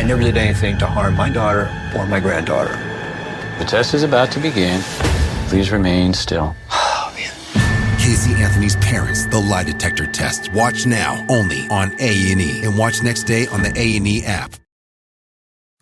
I never did anything to harm my daughter or my granddaughter. The test is about to begin. Please remain still. Oh, man. Casey Anthony's Parents, the lie detector test. Watch now, only on A&E. And watch next day on the A&E app.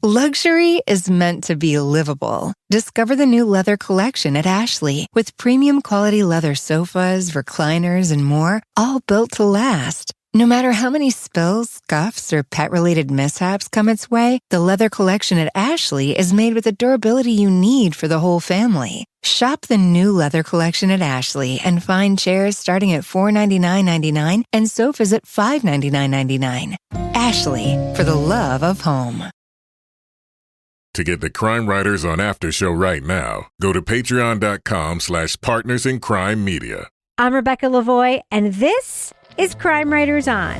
Luxury is meant to be livable. Discover the new leather collection at Ashley with premium quality leather sofas, recliners, and more, all built to last. No matter how many spills, scuffs, or pet-related mishaps come its way, the leather collection at Ashley is made with the durability you need for the whole family. Shop the new leather collection at Ashley and find chairs starting at $499.99 and sofas at $599.99. Ashley, for the love of home. To get the Crime Writers on Aftershow right now, go to patreon.com/partnersincrimemedia. I'm Rebecca Lavoie, and this is Crime Writers On.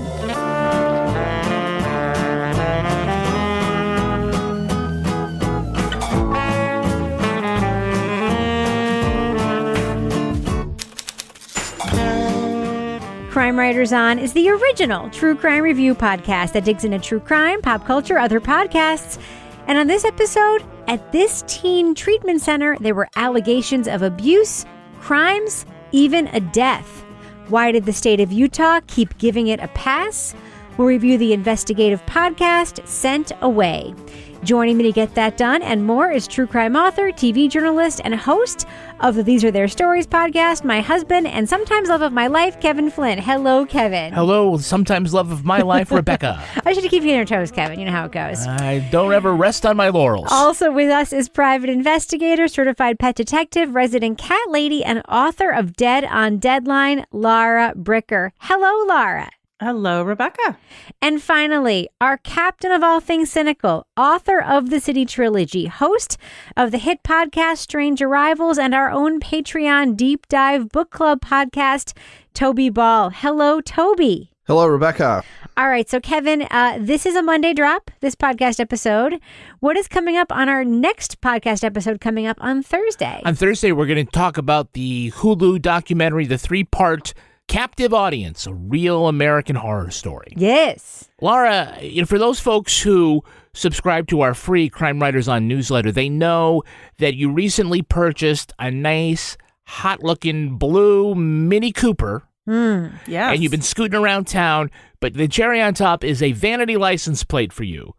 Crime Writers On is the original true crime review podcast that digs into true crime, pop culture, other podcasts. And on this episode, at this teen treatment center, there were allegations of abuse, crimes, even a death. Why did the state of Utah keep giving it a pass? We'll review the investigative podcast, Sent Away. Joining me to get that done and more is true crime author, TV journalist, and host of the These Are Their Stories podcast, my husband and sometimes love of my life, Kevin Flynn. Hello, Kevin. Hello, sometimes love of my life, Rebecca. I should keep you on your toes, Kevin. You know how it goes. I don't ever rest on my laurels. Also with us is private investigator, certified pet detective, resident cat lady, and author of Dead on Deadline, Laura Bricker. Hello, Laura. Hello, Rebecca. And finally, our captain of all things cynical, author of the City Trilogy, host of the hit podcast Strange Arrivals, and our own Patreon Deep Dive Book Club podcast, Toby Ball. Hello, Toby. Hello, Rebecca. All right, so Kevin, this is a Monday drop, this podcast episode. What is coming up on our next podcast episode coming up on Thursday? On Thursday, we're going to talk about the Hulu documentary, the 3-part Captive Audience, a real American horror story. Yes. Laura, for those folks who subscribe to our free Crime Writers On newsletter, they know that you recently purchased a nice, hot-looking blue Mini Cooper. Yes. And you've been scooting around town, but the cherry on top is a vanity license plate for you.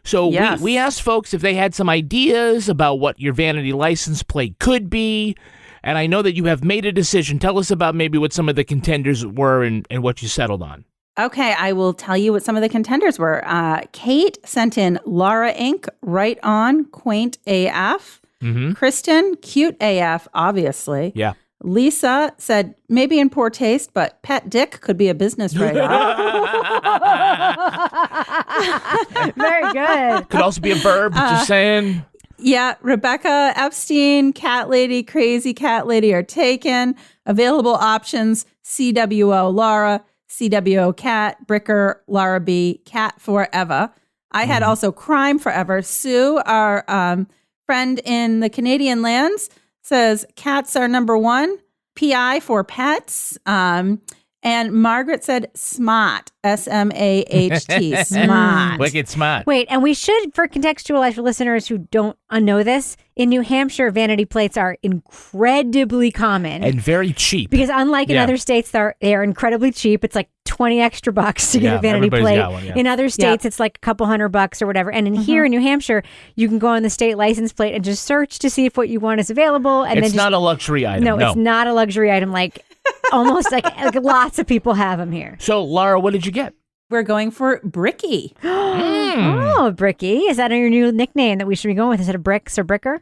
So yes. we asked folks if they had some ideas about what your vanity license plate could be. And I know that you have made a decision. Tell us about maybe what some of the contenders were and what you settled on. Okay, I will tell you what some of the contenders were. Kate sent in Laura Inc., right on, quaint AF. Mm-hmm. Kristen, cute AF, obviously. Yeah. Lisa said, maybe in poor taste, but pet dick could be a business write-off. Very good. Could also be a verb, just saying. Yeah, Rebecca Epstein, Cat Lady, Crazy Cat Lady are taken. Available options, CWO Laura, CWO Cat, Bricker, Laura B, Cat Forever. I had also Crime Forever. Sue, our friend in the Canadian lands, says cats are number one, PI for pets. And Margaret said SMART, S-M-A-H-T, SMART. Wicked smart. Wait, and we should, for contextualize for listeners who don't know this, in New Hampshire, vanity plates are incredibly common. And very cheap. Because unlike in other states, they are incredibly cheap. It's like $20 extra to get a vanity plate. Got one, In other states, it's like a couple $100 or whatever. And here in New Hampshire, you can go on the state license plate and just search to see if what you want is available. And it's not a luxury item. No, it's not a luxury item. Like almost like lots of people have them here. So, Laura, what did you get? We're going for Bricky. Oh, Bricky. Is that your new nickname that we should be going with instead of Bricks or Bricker?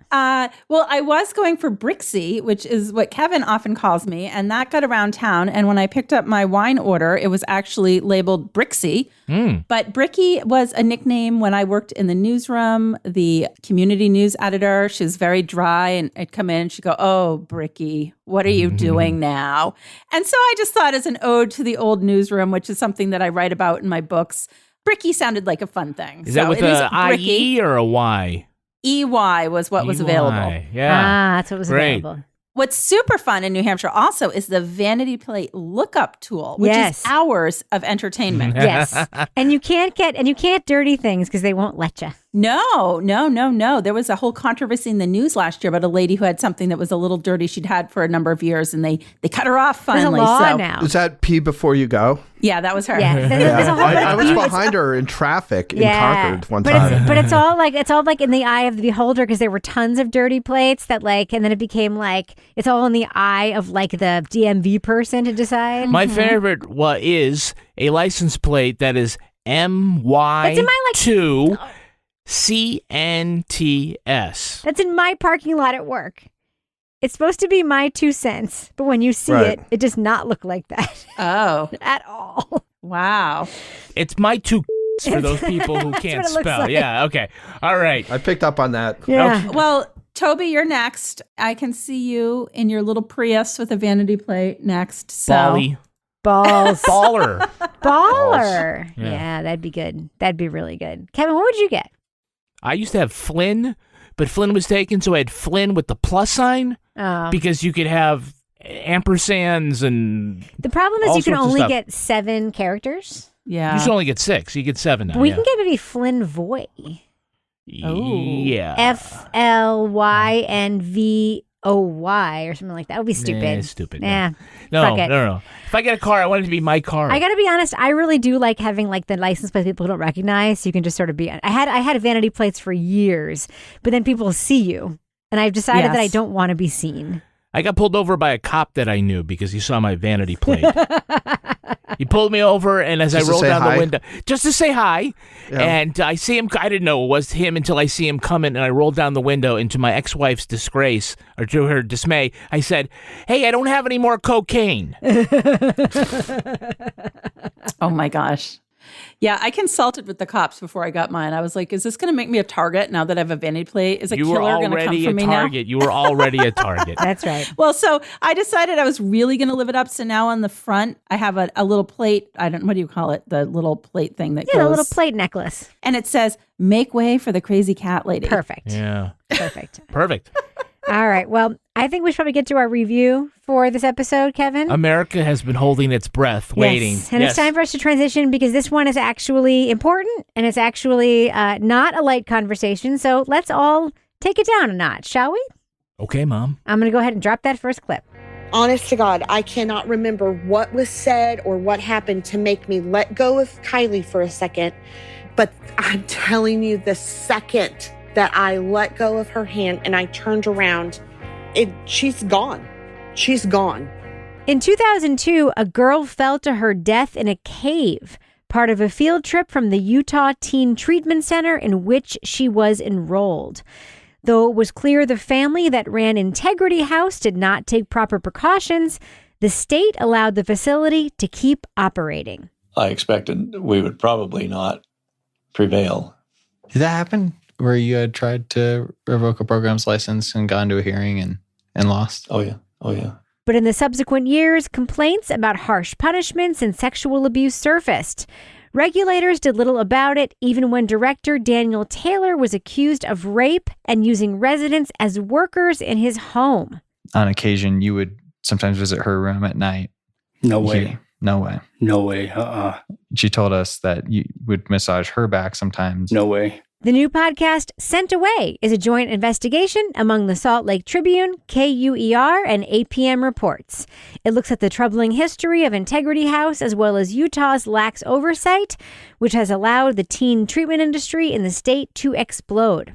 Well, I was going for Brixie, which is what Kevin often calls me, and that got around town. And when I picked up my wine order, it was actually labeled Brixie. But Bricky was a nickname when I worked in the newsroom, the community news editor. She was very dry, and I'd come in and she'd go, "Oh, Bricky, what are you doing now?" And so I just thought, as an ode to the old newsroom, which is something that I write about in my books, Bricky sounded like a fun thing. Is that with an I-E or a Y? EY was what was available. Yeah. That's what was available. What's super fun in New Hampshire also is the vanity plate lookup tool, which Yes. is hours of entertainment. Yes. And you can't dirty things because they won't let you. No. There was a whole controversy in the news last year about a lady who had something that was a little dirty she'd had for a number of years, and they cut her off finally. There's a law so now. Is that pee before you go? Yeah, that was her. Yeah. There's a whole I was it's- behind her in traffic in Concord one time. But it's all like in the eye of the beholder, because there were tons of dirty plates that and then it became like it's all in the eye of like the DMV person to decide. My favorite is a license plate that is MY2 CNTS. That's in my parking lot at work. It's supposed to be my 2 cents, but when you see Right. it does not look like that Oh, at all. wow. It's my 2 for those people who can't what it looks spell. like. Yeah, okay. All right. I picked up on that. Yeah. Well, Toby, you're next. I can see you in your little Prius with a vanity plate next. So. Bally. Balls. Baller. Baller. Yeah. Yeah, that'd be good. That'd be really good. Kevin, what would you get? I used to have Flynn, but Flynn was taken, so I had Flynn with the plus sign Oh. because you could have ampersands and The problem is all you can sorts of only stuff. get 7 characters. Yeah. you should only get 6. You get 7 now. We yeah. can get maybe Flynn Voy. Yeah. FLYNVOY or something like that. That would be stupid. Nah, stupid. Yeah. No, Fuck it. no. If I get a car, I want it to be my car. I gotta be honest. I really do like having like the license plates people don't recognize. So you can just sort of be. I had vanity plates for years, but then people see you, and I've decided that I Yes. don't want to be seen. I got pulled over by a cop that I knew because he saw my vanity plate. He pulled me over, and as Just I to rolled say down hi? the window, just to say hi, Yeah. and I see him. I didn't know it was him until I see him coming, and I rolled down the window. And to my ex-wife's disgrace, or to her dismay, I said, "Hey, I don't have any more cocaine." Oh my gosh. Yeah, I consulted with the cops before I got mine. I was like, is this going to make me a target now that I have a vanity plate? Is a You were killer going to come already for a me target. You were already a target. That's right. now? Well, so I decided I was really going to live it up. So now on the front, I have a little plate. What do you call it? The little plate thing that Yeah, goes. a little plate necklace. And it says, make way for the crazy cat lady. Perfect. Yeah, Perfect. perfect. All right. Well, I think we should probably get to our review for this episode, Kevin. America has been holding its breath, waiting. Yes. And it's time for us to transition because this one is actually important and it's actually not a light conversation. So let's all take it down a notch, shall we? Okay, Mom. I'm going to go ahead and drop that first clip. Honest to God, I cannot remember what was said or what happened to make me let go of Kylie for a second. But I'm telling you, the second that I let go of her hand and I turned around, she's gone. She's gone. In 2002, a girl fell to her death in a cave, part of a field trip from the Utah Teen Treatment Center in which she was enrolled. Though it was clear the family that ran Integrity House did not take proper precautions, the state allowed the facility to keep operating. I expected we would probably not prevail. Did that happen where you had tried to revoke a program's license and got into a hearing and lost? Oh, yeah. But in the subsequent years, complaints about harsh punishments and sexual abuse surfaced. Regulators did little about it, even when director Daniel Taylor was accused of rape and using residents as workers in his home. On occasion, you would sometimes visit her room at night. No way. No way. No way. She told us that you would massage her back sometimes. No way. The new podcast, Sent Away, is a joint investigation among the Salt Lake Tribune, KUER, and APM Reports. It looks at the troubling history of Integrity House as well as Utah's lax oversight, which has allowed the teen treatment industry in the state to explode.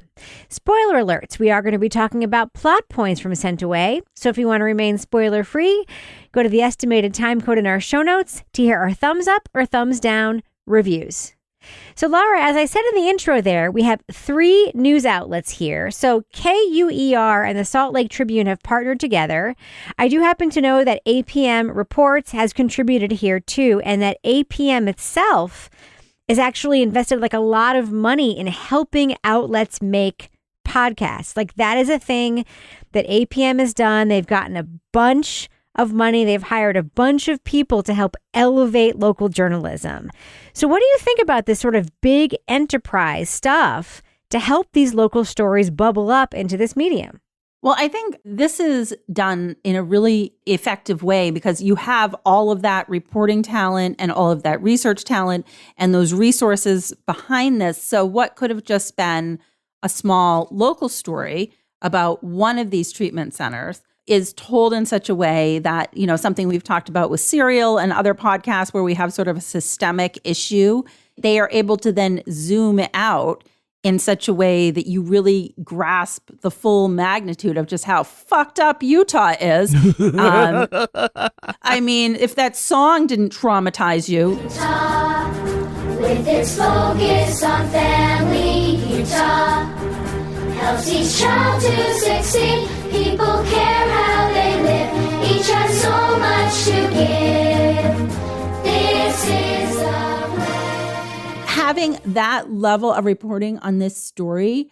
Spoiler alerts, we are going to be talking about plot points from Sent Away, so if you want to remain spoiler-free, go to the estimated time code in our show notes to hear our thumbs up or thumbs down reviews. So, Laura, as I said in the intro there, we have 3 news outlets here. So KUER and the Salt Lake Tribune have partnered together. I do happen to know that APM Reports has contributed here too, and that APM itself is actually invested like a lot of money in helping outlets make podcasts. Like that is a thing that APM has done. They've gotten a bunch of money. They've hired a bunch of people to help elevate local journalism. So what do you think about this sort of big enterprise stuff to help these local stories bubble up into this medium? Well, I think this is done in a really effective way because you have all of that reporting talent and all of that research talent and those resources behind this. So what could have just been a small local story about one of these treatment centers is told in such a way that, you know, something we've talked about with Serial and other podcasts where we have sort of a systemic issue, they are able to then zoom out in such a way that you really grasp the full magnitude of just how fucked up Utah is. I mean, if that song didn't traumatize you. Utah, with its focus on family, Utah helps each child to succeed. People care how they live. Each has so much to give. This is the way. Having that level of reporting on this story,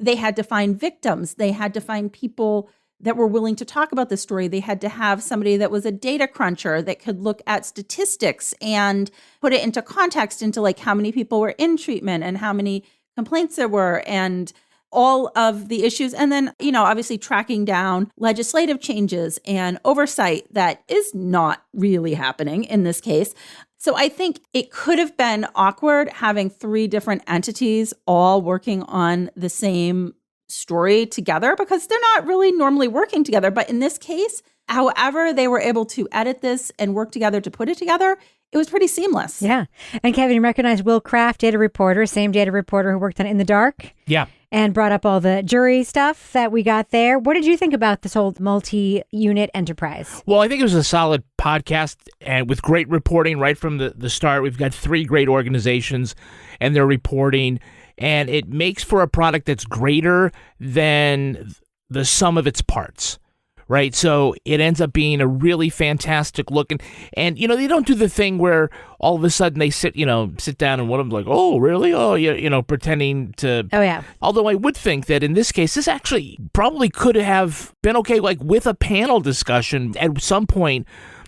they had to find victims. They had to find people that were willing to talk about the story. They had to have somebody that was a data cruncher that could look at statistics and put it into context into like how many people were in treatment and how many complaints there were and all of the issues. And then, you know, obviously tracking down legislative changes and oversight that is not really happening in this case. So I think it could have been awkward having three different entities all working on the same story together because they're not really normally working together. But in this case, however they were able to edit this and work together to put it together, it was pretty seamless. Yeah. And Kevin, you recognize Will Kraft, data reporter, same data reporter who worked on In the Dark. Yeah. And brought up all the jury stuff that we got there. What did you think about this whole multi-unit enterprise? Well, I think it was a solid podcast and with great reporting right from the start. We've got three great organizations and their reporting, and it makes for a product that's greater than the sum of its parts. Right. So it ends up being a really fantastic look. And you know, they don't do the thing where all of a sudden they sit down and one of them like, oh, really? Oh, yeah. You know, pretending to. Oh, yeah. Although I would think that in this case, this actually probably could have been okay, like with a panel discussion at some point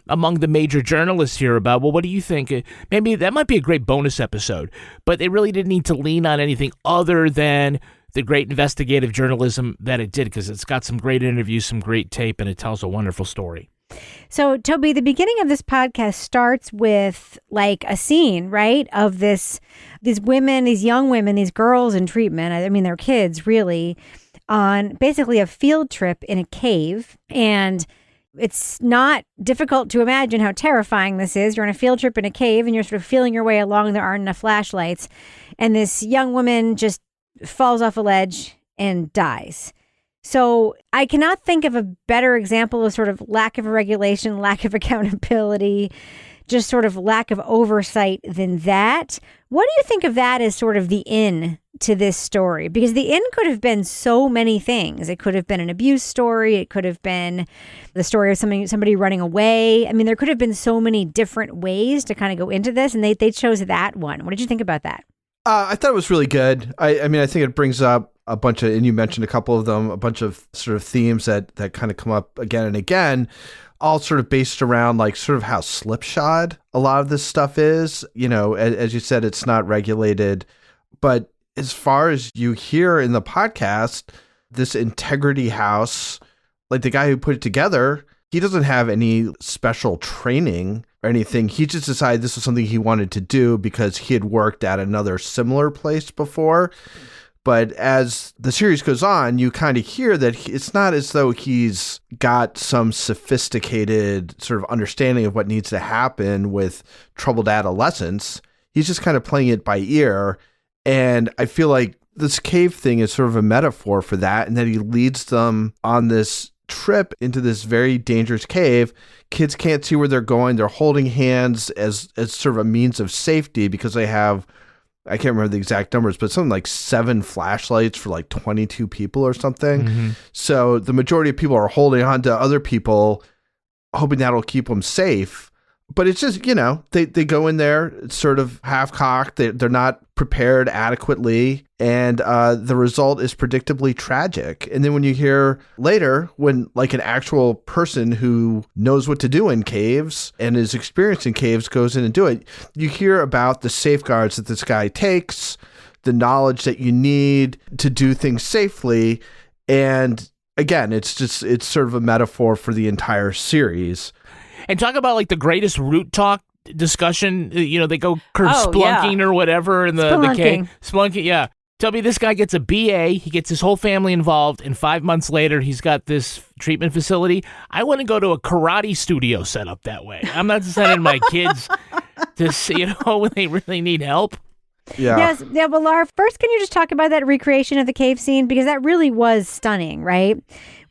among the major journalists here about, well, what do you think? Maybe that might be a great bonus episode. But they really didn't need to lean on anything other than the great investigative journalism that it did, because it's got some great interviews, some great tape, and it tells a wonderful story. So, Toby, the beginning of this podcast starts with like a scene, right, of these women, these young women, these girls in treatment. I mean, they're kids, really, on basically a field trip in a cave. And it's not difficult to imagine how terrifying this is. You're on a field trip in a cave, and you're sort of feeling your way along. There aren't enough flashlights. And this young woman just falls off a ledge and dies. So I cannot think of a better example of sort of lack of regulation, lack of accountability, just sort of lack of oversight than that. What do you think of that as sort of the in to this story? Because the in could have been so many things. It could have been an abuse story. It could have been the story of somebody running away. I mean, there could have been so many different ways to kind of go into this, and they chose that one. What did you think about that? I thought it was really good. I mean, I think it brings up a bunch of, and you mentioned a couple of them, a bunch of sort of themes that kind of come up again and again, all sort of based around like sort of how slipshod a lot of this stuff is. You know, as you said, it's not regulated. But as far as you hear in the podcast, this Integrity House, like the guy who put it together, he doesn't have any special training or anything. He just decided this was something he wanted to do because he had worked at another similar place before. But as the series goes on, you kind of hear that it's not as though he's got some sophisticated sort of understanding of what needs to happen with troubled adolescents. He's just kind of playing it by ear. And I feel like this cave thing is sort of a metaphor for that, and that he leads them on this trip into this very dangerous cave. Kids can't see where they're going. They're holding hands as sort of a means of safety because they have, I can't remember the exact numbers, but something like 7 flashlights for like 22 people or something. Mm-hmm. So the majority of people are holding on to other people, hoping that'll keep them safe. But it's just, you know, they go in there, it's sort of half-cocked. They're not prepared adequately. And the result is predictably tragic. And then when you hear later, when like an actual person who knows what to do in caves and is experienced in caves goes in and do it, you hear about the safeguards that this guy takes, the knowledge that you need to do things safely. And again, it's sort of a metaphor for the entire series. And talk about like the greatest root talk discussion. They go spelunking or whatever in the cave. Spelunking, yeah. Tell me, this guy gets a BA, he gets his whole family involved, and 5 months later, he's got this treatment facility. I wouldn't go to a karate studio set up that way. I'm not sending my kids to see, when they really need help. Yeah. Yes. Yeah. Well, Laura, first, can you just talk about that recreation of the cave scene? Because that really was stunning, right?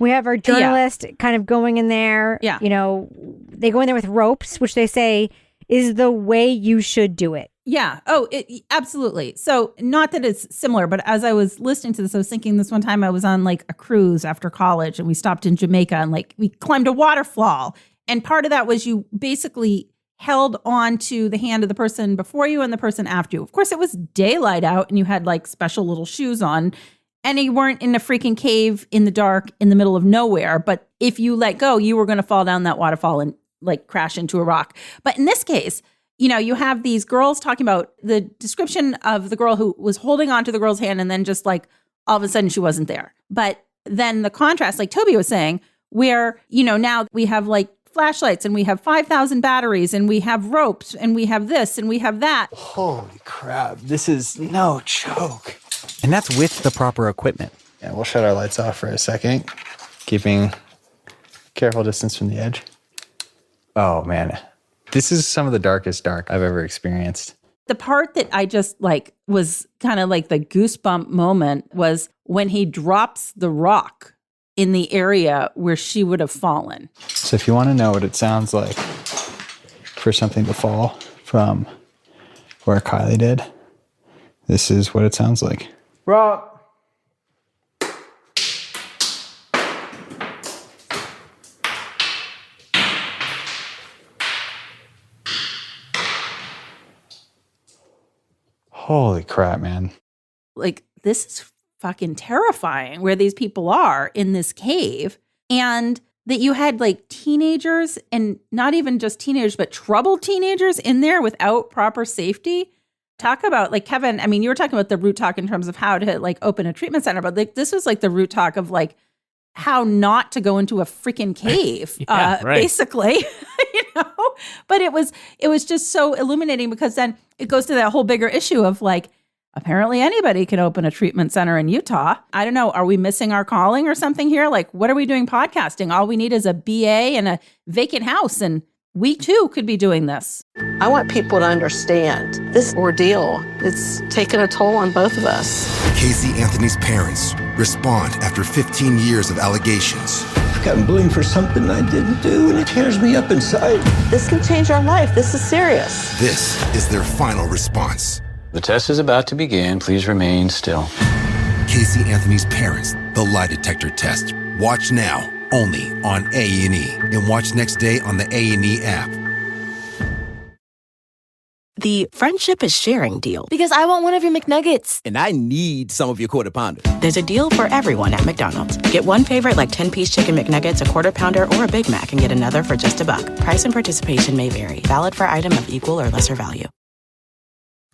We have our journalist kind of going in there. Yeah. They go in there with ropes, which they say is the way you should do it. Yeah. Oh, absolutely. So not that it's similar, but as I was listening to this, I was thinking this one time I was on like a cruise after college and we stopped in Jamaica and like we climbed a waterfall. And part of that was you basically held on to the hand of the person before you and the person after you. Of course, it was daylight out and you had like special little shoes on and you weren't in a freaking cave in the dark in the middle of nowhere. But if you let go, you were going to fall down that waterfall and like crash into a rock. But in this case, you have these girls talking about the description of the girl who was holding on to the girl's hand and then just like all of a sudden she wasn't there. But then the contrast, like Toby was saying, where, now we have like flashlights and we have 5,000 batteries and we have ropes and we have this and we have that. Holy crap. This is no joke. And that's with the proper equipment. Yeah, we'll shut our lights off for a second, keeping careful distance from the edge. Oh, man. This is some of the darkest dark I've ever experienced. The part that I just like was kind of like the goosebump moment was when he drops the rock in the area where she would have fallen. So if you want to know what it sounds like for something to fall from where Kylie did, this is what it sounds like. Rock. Holy crap, man. Like, this is fucking terrifying where these people are in this cave, and that you had like teenagers, and not even just teenagers, but troubled teenagers in there without proper safety. Talk about, like, Kevin, I mean, you were talking about the root talk in terms of how to like open a treatment center, but like this was like the root talk of like how not to go into a freaking cave, basically, But it was just so illuminating because then it goes to that whole bigger issue of like, apparently anybody can open a treatment center in Utah. I don't know. Are we missing our calling or something here? Like, what are we doing podcasting? All we need is a BA and a vacant house, and we too could be doing this. I want people to understand this ordeal. It's taken a toll on both of us. Casey Anthony's parents respond after 15 years of allegations. I've gotten blamed for something I didn't do, and it tears me up inside. This can change our life. This is serious. This is their final response. The test is about to begin. Please remain still. Casey Anthony's parents, the lie detector test. Watch now, only on A&E. And watch next day on the A&E app. The friendship is sharing deal. Because I want one of your McNuggets. And I need some of your Quarter Pounder. There's a deal for everyone at McDonald's. Get one favorite like 10-piece chicken McNuggets, a Quarter Pounder, or a Big Mac, and get another for just $1. Price and participation may vary. Valid for item of equal or lesser value.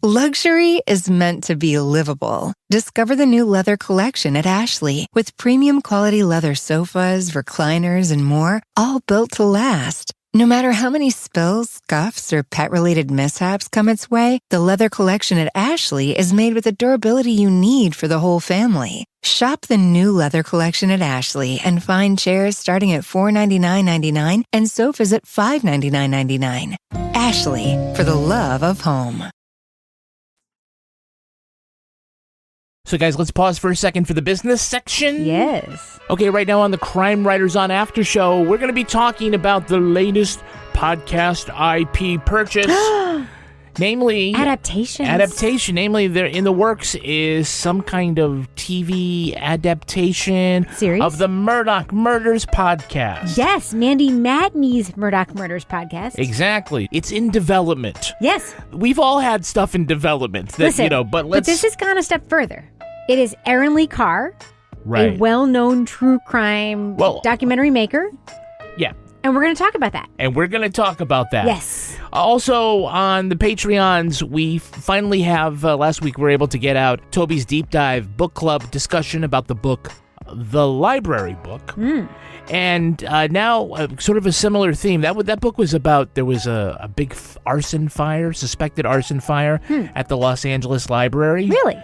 Luxury is meant to be livable. Discover the new leather collection at Ashley with premium quality leather sofas, recliners, and more, all built to last. No matter how many spills, scuffs, or pet-related mishaps come its way, the leather collection at Ashley is made with the durability you need for the whole family. Shop the new leather collection at Ashley and find chairs starting at $499.99 and sofas at $599.99. Ashley, for the love of home. So, guys, let's pause for a second for the business section. Yes. Okay, right now on the Crime Writers on After Show, we're going to be talking about the latest podcast IP purchase. Namely... Adaptation. Namely, there in the works is some kind of TV adaptation series of the Murdoch Murders podcast. Yes, Mandy Matney's Murdoch Murders podcast. Exactly. It's in development. Yes. We've all had stuff in development that, Listen, but this has gone a step further. It is Aaron Lee Carr, right, a well-known true crime documentary maker. Yeah. And we're going to talk about that. Yes. Also, on the Patreons, we finally have, last week we were able to get out Toby's Deep Dive book club discussion about the book the library book. And now sort of a similar theme. That book was about, there was a big suspected arson fire at the Los Angeles Library. Really?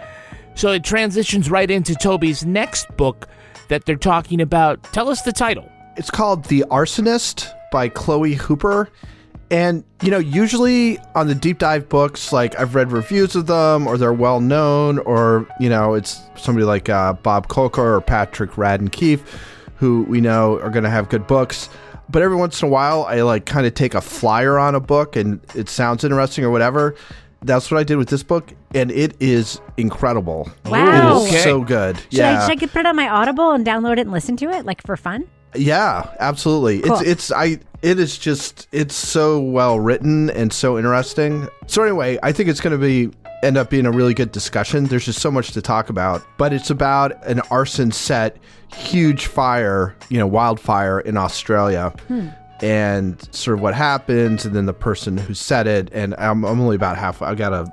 So it transitions right into Toby's next book that they're talking about. Tell us the title. It's called The Arsonist by Chloe Hooper. And, usually on the deep dive books, like I've read reviews of them or they're well known, or, it's somebody like Bob Coker or Patrick Radden Keefe, who we know are going to have good books. But every once in a while, I kind of take a flyer on a book and it sounds interesting or whatever. That's what I did with this book, and it is incredible. Wow. It is so good. Should I put it on my Audible and download it and listen to it, for fun? Yeah, absolutely. Cool. It's so well written and so interesting. So anyway, I think it's going to end up being a really good discussion. There's just so much to talk about, but it's about an arson set, huge fire, wildfire in Australia. And sort of what happens, and then the person who set it. And I'm only about halfway. I got to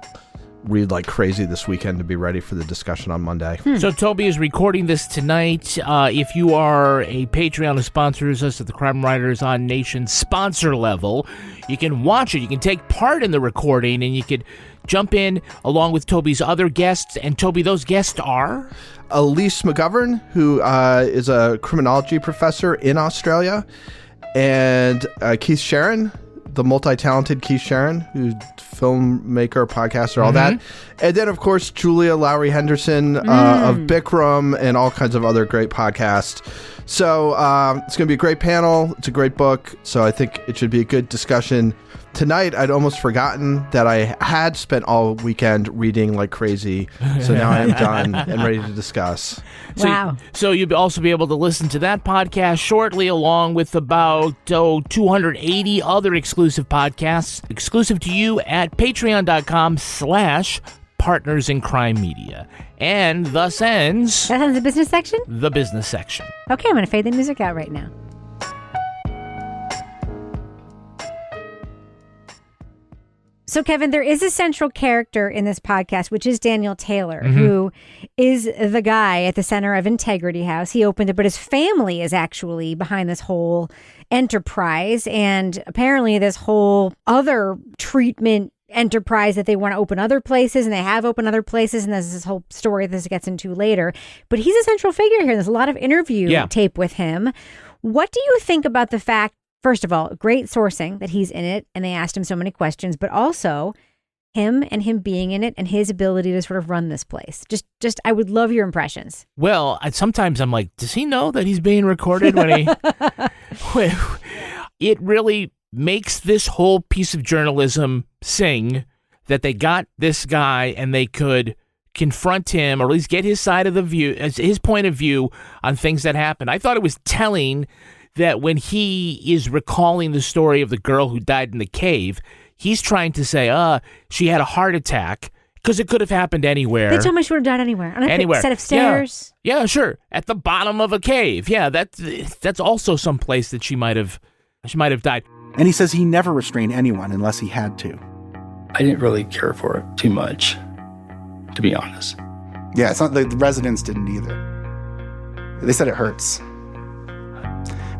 read like crazy this weekend to be ready for the discussion on Monday. So Toby is recording this tonight. If you are a Patreon who sponsors us at the Crime Writers on Nation sponsor level, you can watch it. You can take part in the recording, and you could jump in along with Toby's other guests. And Toby, those guests are? Elise McGovern, who is a criminology professor in Australia, and Keith Sharon, the multi-talented Keith Sharon, who's filmmaker, podcaster, all that. And then, of course, Julia Lowry Henderson of Bikram and all kinds of other great podcasts. So it's going to be a great panel. It's a great book. So I think it should be a good discussion. Tonight, I'd almost forgotten that I had spent all weekend reading like crazy. So now I am done and ready to discuss. Wow. So you'll also be able to listen to that podcast shortly, along with about 280 other exclusive podcasts, exclusive to you at patreon.com/Partners in Crime Media. And thus ends... That ends the business section? The business section. Okay, I'm going to fade the music out right now. So, Kevin, there is a central character in this podcast, which is Daniel Taylor, who is the guy at the center of Integrity House. He opened it, but his family is actually behind this whole enterprise. And apparently this whole other treatment enterprise that they want to open other places, and they have opened other places. And there's this whole story this gets into later. But he's a central figure here. There's a lot of interview tape with him. What do you think about the fact, first of all, great sourcing that he's in it and they asked him so many questions, but also him being in it and his ability to sort of run this place? Just I would love your impressions. Well, sometimes I'm like, does he know that he's being recorded when it really makes this whole piece of journalism sing that they got this guy and they could confront him or at least get his side of the view, his point of view on things that happened. I thought it was telling that when he is recalling the story of the girl who died in the cave, he's trying to say, she had a heart attack, because it could have happened anywhere. They told me she would have died anywhere. On a set of stairs. Yeah, sure. At the bottom of a cave. Yeah, that's also some place that she might have died. And he says he never restrained anyone unless he had to. I didn't really care for it too much, to be honest. Yeah, it's not the residents didn't either. They said it hurts.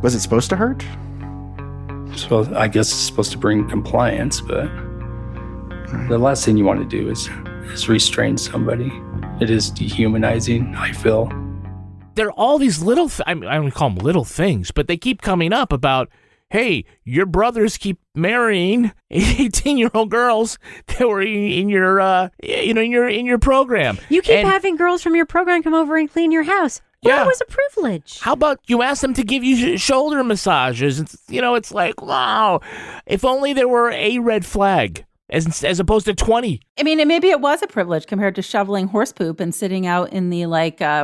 Was it supposed to hurt? So I guess it's supposed to bring compliance, but the last thing you want to do is restrain somebody. It is dehumanizing, I feel. There are all these little, I don't call them little things, but they keep coming up about, hey, your brothers keep marrying 18-year-old girls that were in your, in your program. You keep having girls from your program come over and clean your house. Well, that was a privilege. How about you ask them to give you shoulder massages? It's like, wow, if only there were a red flag as opposed to 20. I mean, maybe it was a privilege compared to shoveling horse poop and sitting out in the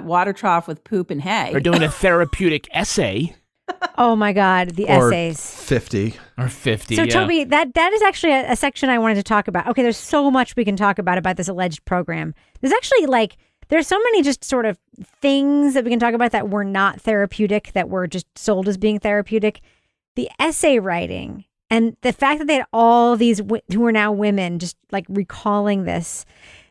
water trough with poop and hay. Or doing a therapeutic essay. Oh my God, the essays. 50. Or 50, So Toby, that is actually a section I wanted to talk about. Okay, there's so much we can talk about this alleged program. There's actually there's so many just sort of things that we can talk about that were not therapeutic, that were just sold as being therapeutic. The essay writing and the fact that they had all these who are now women just recalling this,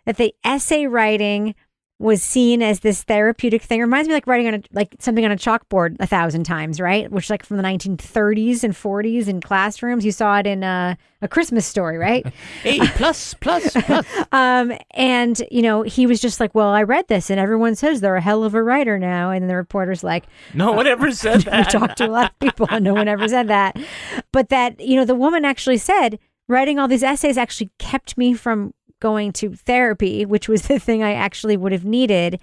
that the essay writing was seen as this therapeutic thing. It reminds me like writing on something on a chalkboard 1,000 times, right? Which like from the 1930s and 40s in classrooms, you saw it in A Christmas Story, right? A plus. And he was just like, well, I read this and everyone says they're a hell of a writer now. And the reporter's like, no one ever said that. We talked to a lot of people and no one ever said that. But that, the woman actually said, writing all these essays actually kept me from going to therapy, which was the thing I actually would have needed.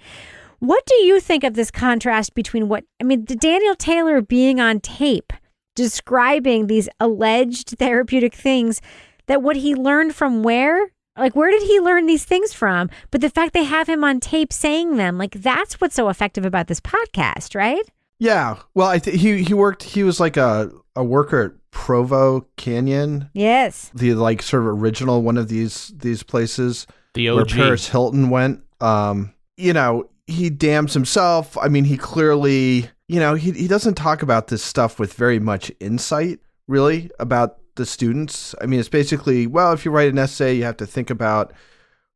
What do you think of this contrast between Daniel Taylor being on tape, describing these alleged therapeutic things, that what he learned from where did he learn these things from? But the fact they have him on tape saying them, that's what's so effective about this podcast, right? Yeah. Well, I think he was like a worker at Provo Canyon. Yes. The sort of original one of these places. The OG. Where Paris Hilton went. He damns himself. I mean, he clearly, he doesn't talk about this stuff with very much insight, really, about the students. I mean, it's basically, well, if you write an essay, you have to think about,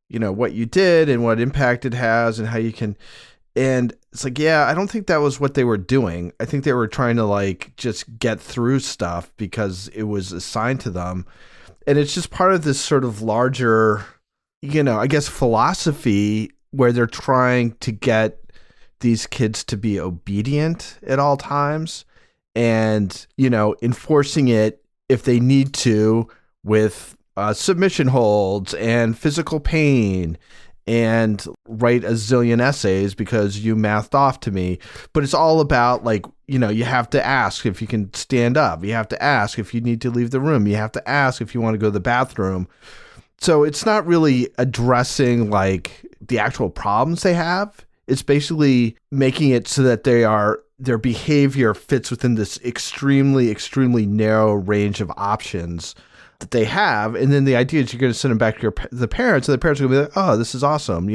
what you did and what impact it has and how you can. And it's like, yeah, I don't think that was what they were doing. I think they were trying to just get through stuff because it was assigned to them. And it's just part of this sort of larger, I guess, philosophy where they're trying to get these kids to be obedient at all times and, enforcing it if they need to with submission holds and physical pain and write a zillion essays because you mathed off to me. But it's all about you have to ask if you can stand up. You have to ask if you need to leave the room. You have to ask if you want to go to the bathroom. So it's not really addressing the actual problems they have. It's basically making it so that their behavior fits within this extremely, extremely narrow range of options that they have. And then the idea is you're going to send them back to the parents, and the parents are going to be like, oh, this is awesome.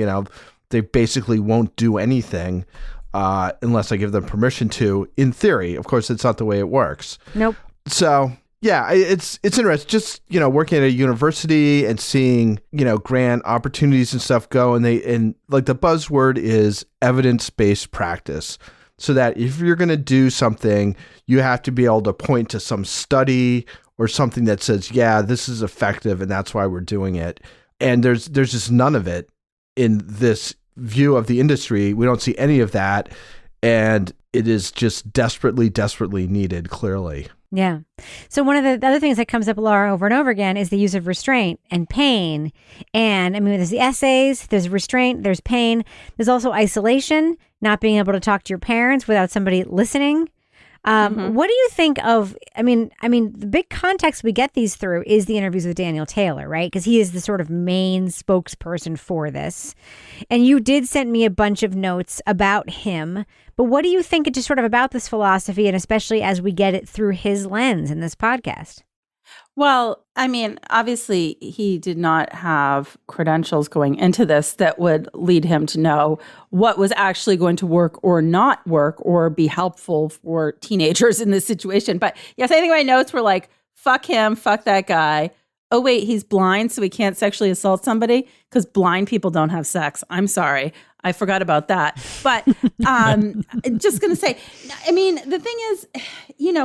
They basically won't do anything unless I give them permission to, in theory. Of course, it's not the way it works. Nope. So, yeah, it's interesting. Just, working at a university and seeing, grant opportunities and stuff go. And the buzzword is evidence-based practice. So that if you're going to do something, you have to be able to point to some study or something that says, yeah, this is effective and that's why we're doing it. And there's just none of it in this view of the industry. We don't see any of that. And it is just desperately, desperately needed, clearly. Yeah. So one of the other things that comes up, Laura, over and over again is the use of restraint and pain. And there's the essays, there's restraint, there's pain. There's also isolation, not being able to talk to your parents without somebody listening. What do you think of, the big context we get these through is the interviews with Daniel Taylor, right? Because he is the sort of main spokesperson for this. And you did send me a bunch of notes about him. But what do you think just sort of about this philosophy, and especially as we get it through his lens in this podcast? Well, obviously he did not have credentials going into this that would lead him to know what was actually going to work or not work or be helpful for teenagers in this situation. But yes, I think my notes were like, fuck him, fuck that guy. Oh, wait, he's blind, so he can't sexually assault somebody because blind people don't have sex. I'm sorry. I forgot about that. But just going to say, the thing is,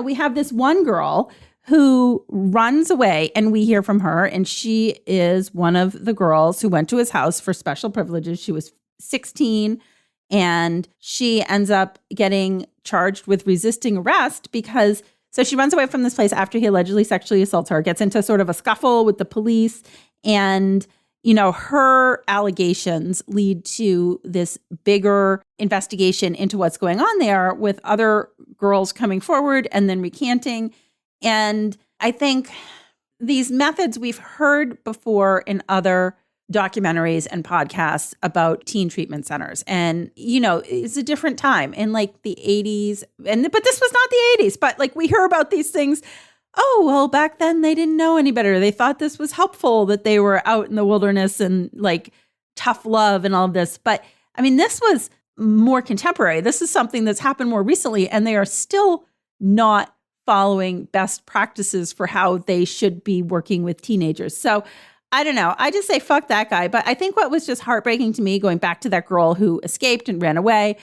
we have this one girl who runs away, and we hear from her, and she is one of the girls who went to his house for special privileges. She was 16, and she ends up getting charged with resisting arrest because, so she runs away from this place after he allegedly sexually assaults her, gets into sort of a scuffle with the police, and her allegations lead to this bigger investigation into what's going on there with other girls coming forward and then recanting. And I think these methods we've heard before in other documentaries and podcasts about teen treatment centers. And, it's a different time in the 80s. But this was not the 80s. But we hear about these things. Oh, well, back then they didn't know any better. They thought this was helpful that they were out in the wilderness and tough love and all of this. But this was more contemporary. This is something that's happened more recently, and they are still not following best practices for how they should be working with teenagers. So I don't know. I just say fuck that guy. But I think what was just heartbreaking to me, going back to that girl who escaped and ran away,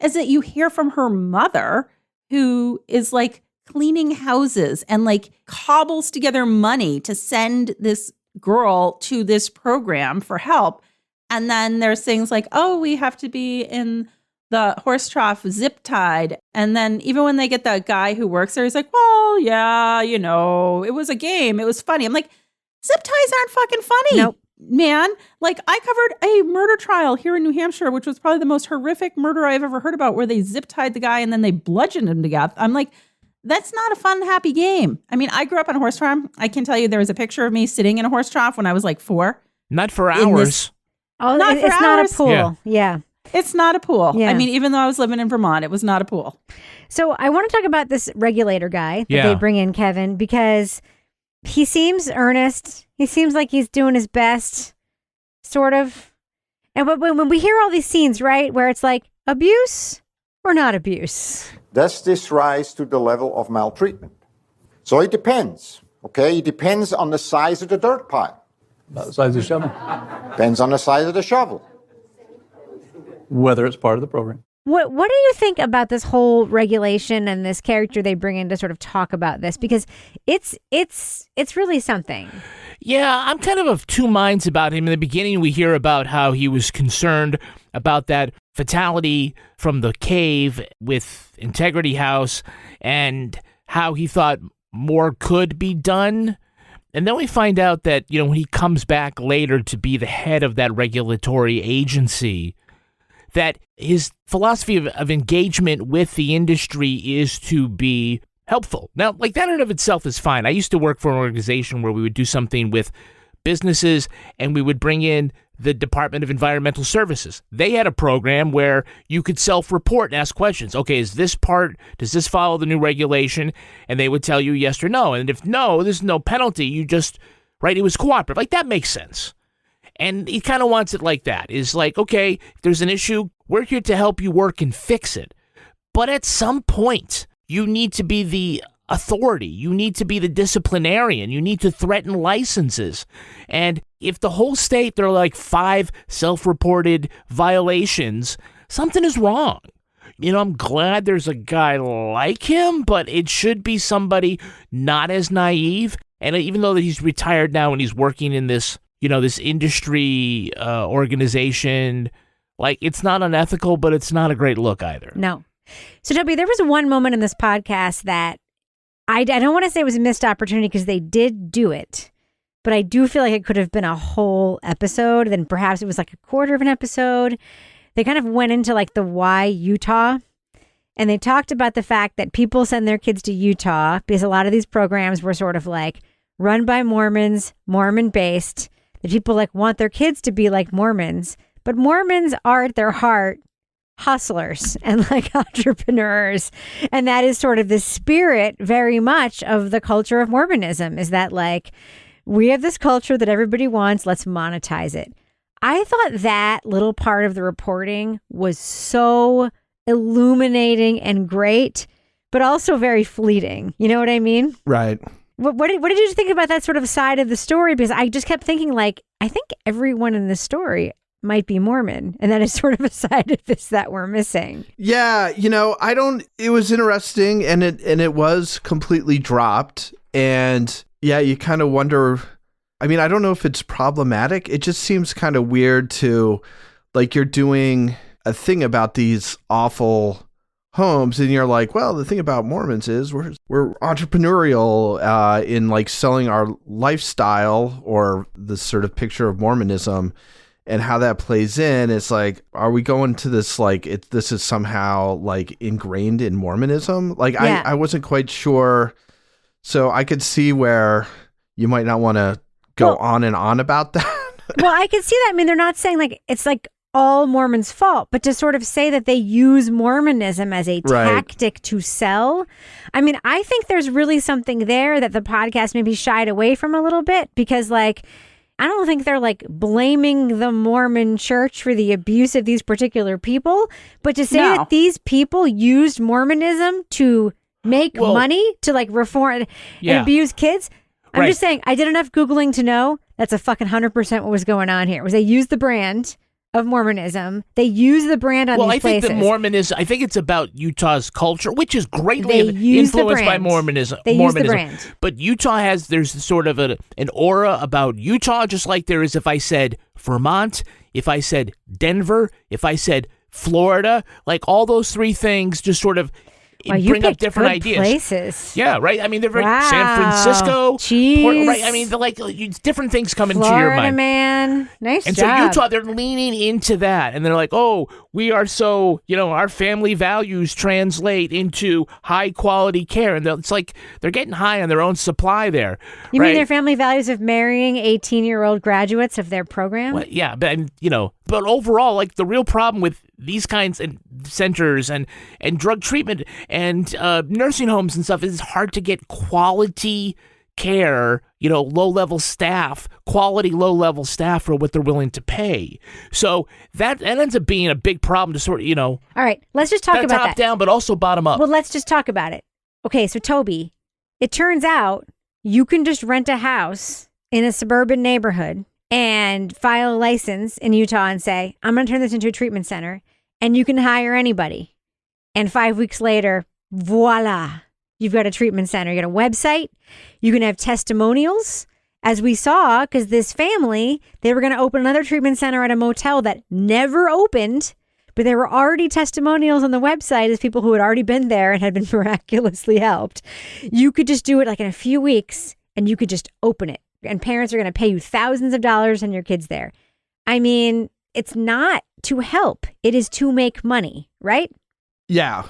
is that you hear from her mother, who is like cleaning houses and like cobbles together money to send this girl to this program for help. And then there's things like, oh, we have to be in the horse trough zip tied. And then even when they get the guy who works there, he's like, well, yeah, you know, it was a game. It was funny. I'm like, zip ties aren't fucking funny. Nope. Man, like I covered a murder trial here in New Hampshire, which was probably the most horrific murder I've ever heard about, where they zip tied the guy and then they bludgeoned him to death. I'm like, that's not a fun, happy game. I mean, I grew up on a horse farm. I can tell you there was a picture of me sitting in a horse trough when I was like 4. Not for hours. Not for it's hours. not a pool. Yeah. It's not a pool. Yeah. I mean, even though I was living in Vermont, it was not a pool. So I want to talk about this regulator guy that they bring in, Kevin, because he seems earnest. He seems like he's doing his best, sort of. And when we hear all these scenes, right, where it's like abuse or not abuse. Does this rise to the level of maltreatment? So it depends, okay? It depends on the size of the dirt pile. About the size of the shovel. Depends on the size of the shovel. Whether it's part of the program. What do you think about this whole regulation and this character they bring in to sort of talk about this? Because it's really something. Yeah, I'm kind of two minds about him. In the beginning, we hear about how he was concerned about that fatality from the cave with Integrity House and how he thought more could be done. And then we find out that, you know, when he comes back later to be the head of that regulatory agency, that his philosophy of engagement with the industry is to be helpful. Now, like that in and of itself is fine. I used to work for an organization where we would do something with businesses and we would bring in the Department of Environmental Services. They had a program where you could self-report and ask questions. Okay, does this follow the new regulation? And they would tell you yes or no. And if no, there's no penalty. You just, right, it was cooperative. Like that makes sense. And he kind of wants it like that. Is like, okay, if there's an issue, we're here to help you work and fix it. But at some point, you need to be the authority. You need to be the disciplinarian. You need to threaten licenses. And if the whole state, there are like 5 self-reported violations, something is wrong. You know, I'm glad there's a guy like him, but it should be somebody not as naive. And even though that he's retired now and he's working in this, you know, this industry organization, like it's not unethical, but it's not a great look either. No. So, Toby, there was one moment in this podcast that I don't want to say it was a missed opportunity because they did do it, but I do feel like it could have been a whole episode. Then perhaps it was like a quarter of an episode. They kind of went into like the why Utah, and they talked about the fact that people send their kids to Utah because a lot of these programs were sort of like run by Mormons, Mormon-based, that people like want their kids to be like Mormons, but Mormons are at their heart hustlers and like entrepreneurs. And that is sort of the spirit very much of the culture of Mormonism, is that like, we have this culture that everybody wants, let's monetize it. I thought that little part of the reporting was so illuminating and great, but also very fleeting. You know what I mean? Right. What did you think about that sort of side of the story? Because I just kept thinking, like, I think everyone in this story might be Mormon, and that is sort of a side of this that we're missing. Yeah, you know, it was interesting, and it was completely dropped, and yeah, you kind of wonder, I mean, I don't know if it's problematic. It just seems kind of weird to, like, you're doing a thing about these awful homes, and you're like, well, the thing about Mormons is we're entrepreneurial in like selling our lifestyle, or the sort of picture of Mormonism. And how that plays in, it's like, are we going to this, like, this is somehow, like, ingrained in Mormonism? Like, yeah. I wasn't quite sure. So I could see where you might not want to go on and on about that. Well, I could see that. I mean, they're not saying, like, it's, like, all Mormons' fault, but to sort of say that they use Mormonism as a tactic to sell. I mean, I think there's really something there that the podcast maybe shied away from a little bit, because, like, I don't think they're like blaming the Mormon church for the abuse of these particular people, but to say that these people used Mormonism to make money, to like reform and abuse kids. I'm just saying, I did enough Googling to know That's a fucking 100% what was going on here. Was they used the brand of Mormonism. They use the brand on these places. Think the Mormonism, I think it's about Utah's culture, which is greatly use the influenced by brand. Mormonism. They use the brand. But Utah there's sort of an aura about Utah, just like there is if I said Vermont, if I said Denver, if I said Florida, like all those three things just sort of bring up different ideas. Places. Yeah, right. I mean, they're very Wow. San Francisco, Jeez. right? I mean, they're like different things come into your Florida, mind. man. Nice And job. so Utah, they're leaning into that, and they're like, "Oh, we are so our family values translate into high quality care," and it's like they're getting high on their own supply there. You right? mean their family values of marrying 18-year-old graduates of their program? Well, yeah, but but overall, like the real problem with these kinds of centers and drug treatment and nursing homes and stuff is it's hard to get quality care, low-level staff, quality low-level staff for what they're willing to pay. So that ends up being a big problem to sort of, All right, let's just talk about that. Top down, but also bottom up. Well, let's just talk about it. Okay, so Toby, it turns out you can just rent a house in a suburban neighborhood and file a license in Utah and say, I'm going to turn this into a treatment center, and you can hire anybody. And 5 weeks later, voila, you've got a treatment center. You got a website. You can have testimonials, as we saw, because this family, they were going to open another treatment center at a motel that never opened, but there were already testimonials on the website as people who had already been there and had been miraculously helped. You could just do it like in a few weeks, and you could just open it. And parents are going to pay you thousands of dollars and your kids there. I mean, it's not to help. It is to make money, right? Yeah.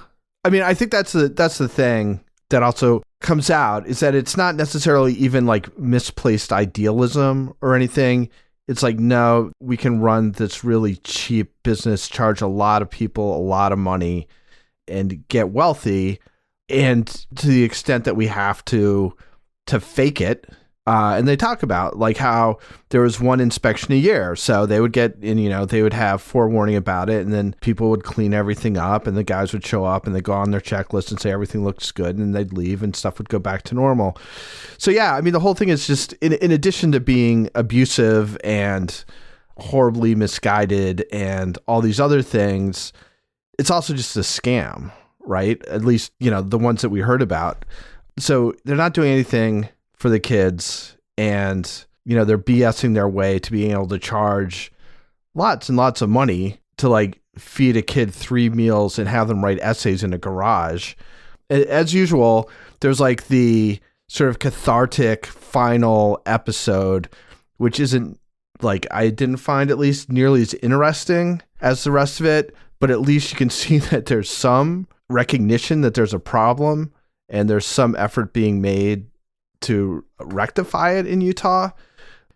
I mean, I think that's the thing that also comes out is that it's not necessarily even like misplaced idealism or anything. It's like, no, we can run this really cheap business, charge a lot of people a lot of money and get wealthy. And to the extent that we have to fake it. And they talk about like how there was one inspection a year. So they would get in, they would have forewarning about it. And then people would clean everything up and the guys would show up and they'd go on their checklist and say everything looks good. And they'd leave and stuff would go back to normal. So, yeah, I mean, the whole thing is just in addition to being abusive and horribly misguided and all these other things, it's also just a scam, right? At least, the ones that we heard about. So they're not doing anything for the kids, and they're BSing their way to being able to charge lots and lots of money to like feed a kid 3 meals and have them write essays in a garage. As usual, there's like the sort of cathartic final episode, which isn't like, I didn't find at least nearly as interesting as the rest of it, but at least you can see that there's some recognition that there's a problem and there's some effort being made to rectify it in Utah.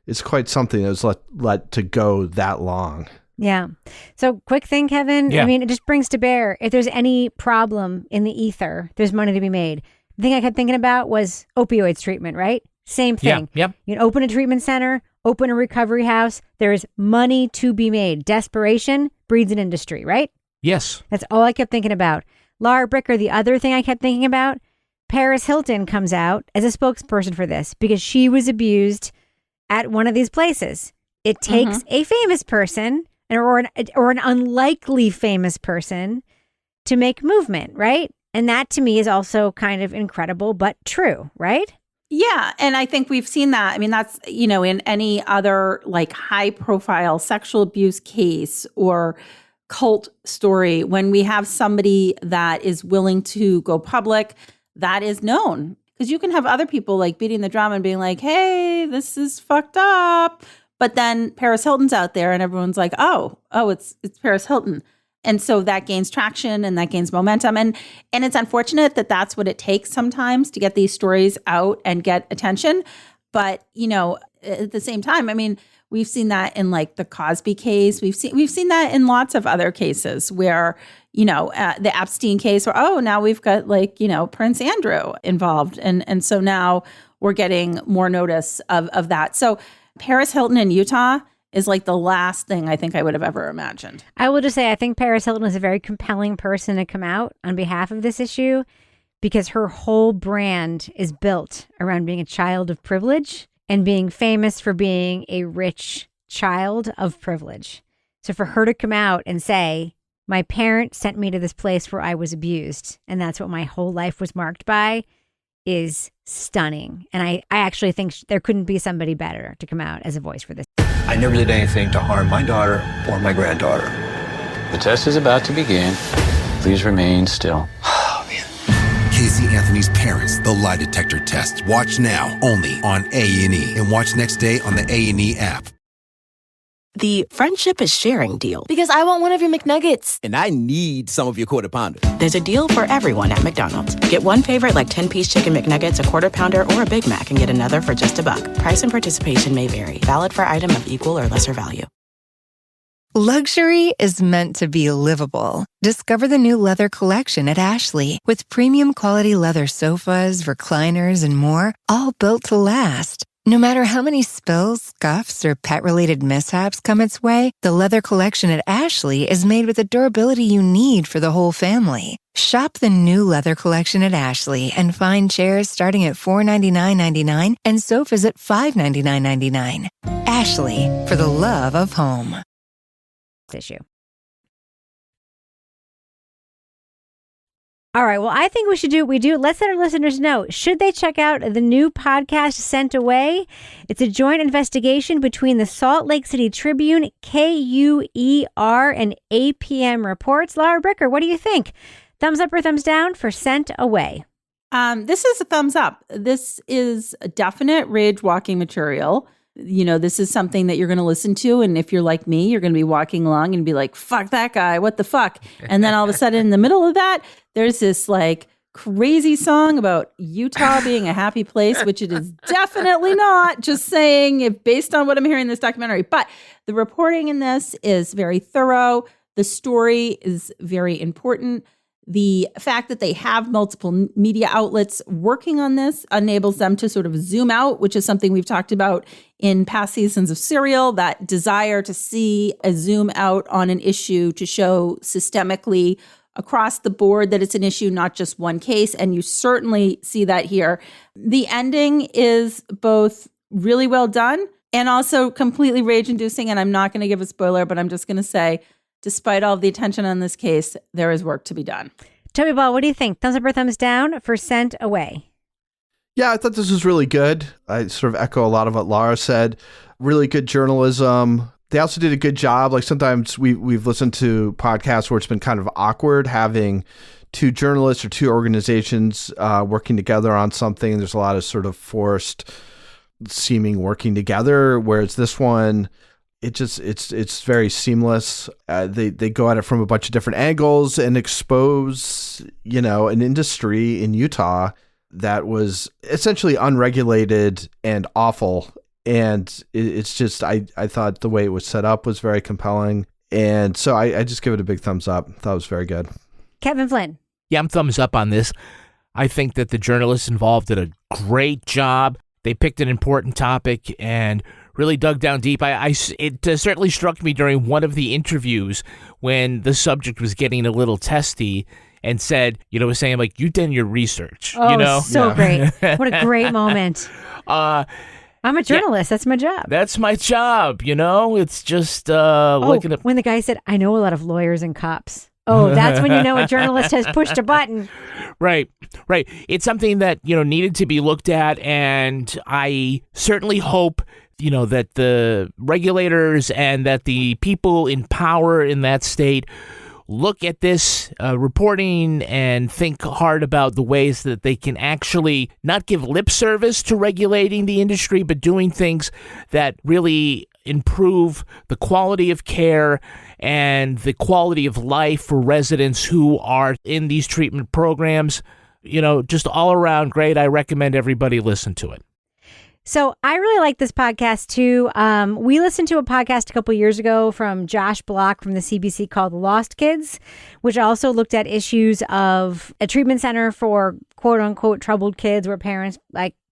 It's quite something that was let to go that long. Yeah. So quick thing, Kevin. Yeah. I mean, it just brings to bear, if there's any problem in the ether, there's money to be made. The thing I kept thinking about was opioids treatment, right? Same thing. Yeah. Yep. You can open a treatment center, open a recovery house. There is money to be made. Desperation breeds an industry, right? Yes. That's all I kept thinking about. Laura Bricker, the other thing I kept thinking about, Paris Hilton comes out as a spokesperson for this because she was abused at one of these places. It takes a famous person or an unlikely famous person to make movement, right? And that to me is also kind of incredible, but true, right? Yeah. And I think we've seen that. I mean, that's, in any other like high profile sexual abuse case or cult story, when we have somebody that is willing to go public, that is known, because you can have other people like beating the drum and being like, hey, this is fucked up. But then Paris Hilton's out there and everyone's like, oh, it's Paris Hilton. And so that gains traction and that gains momentum. And it's unfortunate that that's what it takes sometimes to get these stories out and get attention. But, at the same time, I mean, we've seen that in like the Cosby case. We've seen that in lots of other cases where, the Epstein case where, now we've got like, Prince Andrew involved. And so now we're getting more notice of that. So Paris Hilton in Utah is like the last thing I think I would have ever imagined. I will just say, I think Paris Hilton is a very compelling person to come out on behalf of this issue because her whole brand is built around being a child of privilege and being famous for being a rich child of privilege. So for her to come out and say, my parents sent me to this place where I was abused, and that's what my whole life was marked by, is stunning. And I actually think there couldn't be somebody better to come out as a voice for this. I never did anything to harm my daughter or my granddaughter. The test is about to begin. Please remain still. Casey Anthony's Parents, the lie detector test. Watch now, only on A&E. And watch next day on the A&E app. The friendship is sharing deal. Because I want one of your McNuggets. And I need some of your Quarter Pounder. There's a deal for everyone at McDonald's. Get one favorite like 10-piece chicken McNuggets, a Quarter Pounder, or a Big Mac, and get another for just $1. Price and participation may vary. Valid for item of equal or lesser value. Luxury is meant to be livable. Discover the new leather collection at Ashley with premium quality leather sofas, recliners, and more, all built to last. No matter how many spills, scuffs, or pet-related mishaps come its way, the leather collection at Ashley is made with the durability you need for the whole family. Shop the new leather collection at Ashley and find chairs starting at $499.99 and sofas at $599.99. Ashley, for the love of home. Issue. All right. Well, I think we should do what we do. Let's let our listeners know. Should they check out the new podcast, Sent Away? It's a joint investigation between the Salt Lake City Tribune, KUER, and APM Reports. Laura Bricker, what do you think? Thumbs up or thumbs down for Sent Away? This is a thumbs up. This is a definite rage walking material. You know, this is something that you're going to listen to. And if you're like me, you're going to be walking along and be like, fuck that guy. What the fuck? And then all of a sudden in the middle of that, there's this like crazy song about Utah being a happy place, which it is definitely not. Just saying, if based on what I'm hearing in this documentary. But the reporting in this is very thorough. The story is very important. The fact that they have multiple media outlets working on this enables them to sort of zoom out, which is something we've talked about in past seasons of Serial, that desire to see a zoom out on an issue to show systemically across the board that it's an issue, not just one case. And you certainly see that here. The ending is both really well done and also completely rage-inducing. And I'm not going to give a spoiler, but I'm just going to say, despite all of the attention on this case, there is work to be done. Toby Ball, what do you think? Thumbs up or thumbs down for Sent Away? Yeah, I thought this was really good. I sort of echo a lot of what Laura said. Really good journalism. They also did a good job. Like sometimes we've listened to podcasts where it's been kind of awkward having two journalists or two organizations working together on something. There's a lot of sort of forced seeming working together, whereas this one, it's very seamless. They go at it from a bunch of different angles and expose, an industry in Utah that was essentially unregulated and awful. And it's just, I thought the way it was set up was very compelling. And so I just give it a big thumbs up. Thought it was very good. Kevin Flynn. Yeah, I'm thumbs up on this. I think that the journalists involved did a great job. They picked an important topic and really dug down deep. It certainly struck me during one of the interviews when the subject was getting a little testy and said, was saying like, you've done your research. Oh, so great. What a great moment. I'm a journalist. Yeah, that's my job. That's my job. It's just looking at. When the guy said, I know a lot of lawyers and cops. Oh, that's when you know a journalist has pushed a button. Right. It's something that, needed to be looked at. And I certainly hope, that the regulators and that the people in power in that state look at this reporting and think hard about the ways that they can actually not give lip service to regulating the industry, but doing things that really improve the quality of care and the quality of life for residents who are in these treatment programs. Just all around great. I recommend everybody listen to it. So I really like this podcast, too. We listened to a podcast a couple years ago from Josh Block from the CBC called Lost Kids, which also looked at issues of a treatment center for quote unquote troubled kids where parents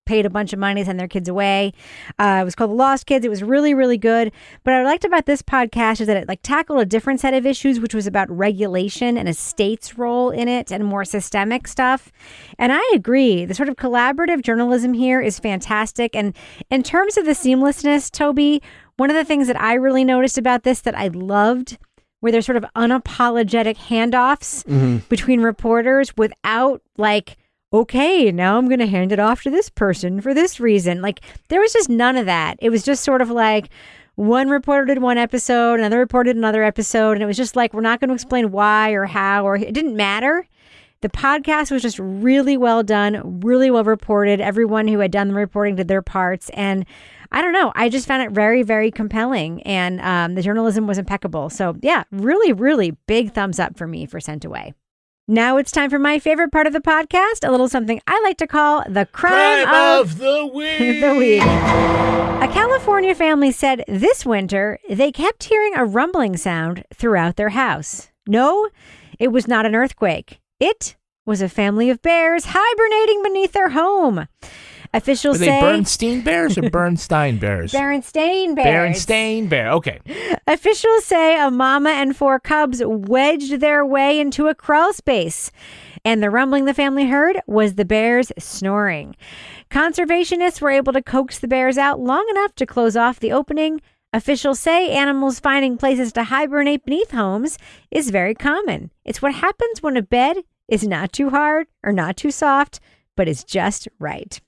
paid a bunch of money to send their kids away. It was called The Lost Kids. It was really, really good. But what I liked about this podcast is that it like tackled a different set of issues, which was about regulation and a state's role in it and more systemic stuff. And I agree. The sort of collaborative journalism here is fantastic. And in terms of the seamlessness, Toby, one of the things that I really noticed about this that I loved were there's sort of unapologetic handoffs between reporters without like, okay, now I'm going to hand it off to this person for this reason. Like, there was just none of that. It was just sort of like one reporter did one episode, another reporter did another episode. And it was just like, we're not going to explain why or how, or it didn't matter. The podcast was just really well done, really well reported. Everyone who had done the reporting did their parts. And I don't know, I just found it very, very compelling. And the journalism was impeccable. So yeah, really, really big thumbs up for me for Sent Away. Now it's time for my favorite part of the podcast, a little something I like to call the crime of the week. The week. A California family said this winter they kept hearing a rumbling sound throughout their house. No, it was not an earthquake. It was a family of bears hibernating beneath their home. Officials Were they Bernstein bears or Bernstein bears? Berenstain bears. Berenstain bear. Okay. Officials say a mama and 4 cubs wedged their way into a crawl space. And the rumbling the family heard was the bears snoring. Conservationists were able to coax the bears out long enough to close off the opening. Officials say animals finding places to hibernate beneath homes is very common. It's what happens when a bed is not too hard or not too soft, but is just right.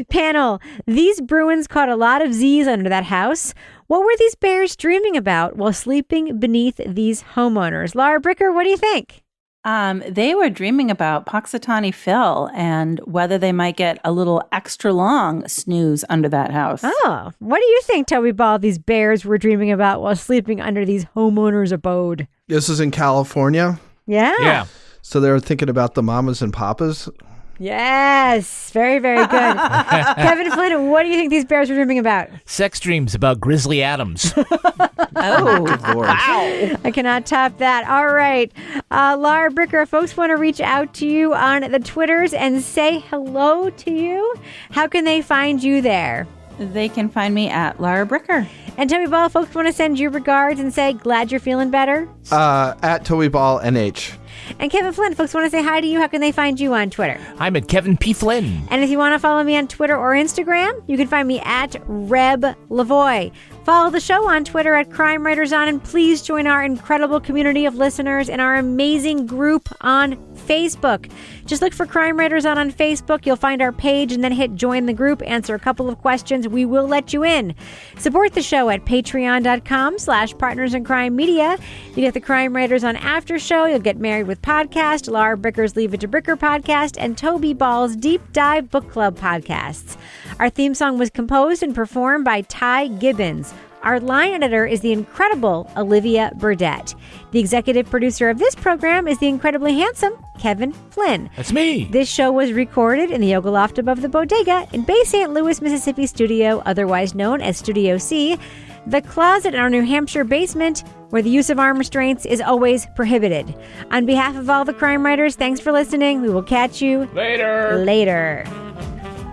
Panel, these Bruins caught a lot of Z's under that house. What were these bears dreaming about while sleeping beneath these homeowners? Laura Bricker, what do you think? They were dreaming about Puxatawny Phil and whether they might get a little extra long snooze under that house. Oh, what do you think, Toby Ball, these bears were dreaming about while sleeping under these homeowners' abode? This is in California? Yeah. So they were thinking about the mamas and papas? Yes, very, very good. Kevin Flynn, what do you think these bears were dreaming about? Sex dreams about Grizzly Adams. Oh, good Lord. Wow. I cannot top that. All right. Laura Bricker, if folks want to reach out to you on the Twitters and say hello to you, how can they find you there? They can find me at Laura Bricker. And Toby Ball, folks want to send you regards and say, glad you're feeling better? At Toby Ball NH. And Kevin Flynn, folks want to say hi to you. How can they find you on Twitter? I'm at Kevin P. Flynn. And if you want to follow me on Twitter or Instagram, you can find me at Reb Lavoie. Follow the show on Twitter at Crime Writers On, and please join our incredible community of listeners in our amazing group on Facebook. Just look for Crime Writers On Facebook. You'll find our page and then hit join the group. Answer a couple of questions. We will let you in. Support the show at patreon.com/Partners in Crime Media. You get the Crime Writers On After Show. You'll get Married with Podcast, Laura Bricker's Leave It to Bricker podcast, and Toby Ball's Deep Dive Book Club podcasts. Our theme song was composed and performed by Ty Gibbons. Our line editor is the incredible Olivia Burdett. The executive producer of this program is the incredibly handsome Kevin Flynn. That's me. This show was recorded in the Yoga Loft above the Bodega in Bay St. Louis, Mississippi studio, otherwise known as Studio C, the closet in our New Hampshire basement where the use of arm restraints is always prohibited. On behalf of all the crime writers, thanks for listening. We will catch you later.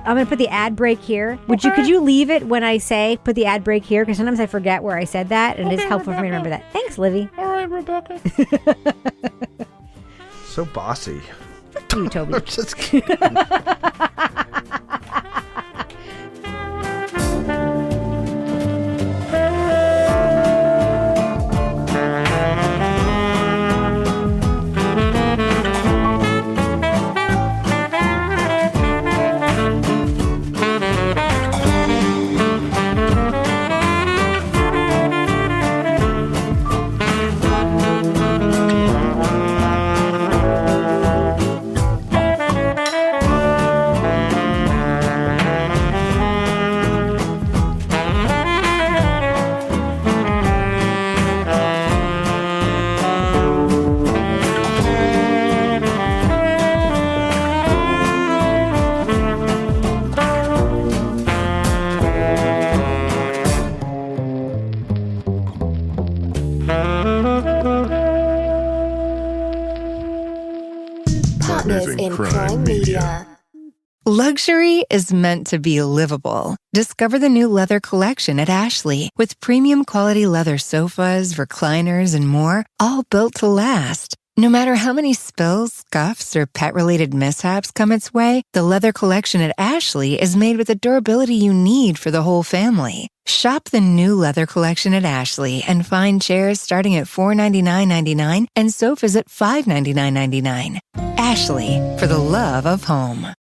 I'm going to put the ad break here. Could you leave it when I say put the ad break here? Because sometimes I forget where I said that, and it is helpful for me to remember that. Thanks, Livy. All right, Rebecca. So bossy. Fuck you, Toby. I'm just kidding. Partners in Crime Media. Luxury is meant to be livable. Discover the new leather collection at Ashley with premium quality leather sofas, recliners, and more, all built to last. No matter how many spills, scuffs, or pet-related mishaps come its way, the leather collection at Ashley is made with the durability you need for the whole family. Shop the new leather collection at Ashley and find chairs starting at $499.99 and sofas at $599.99. Ashley, for the love of home.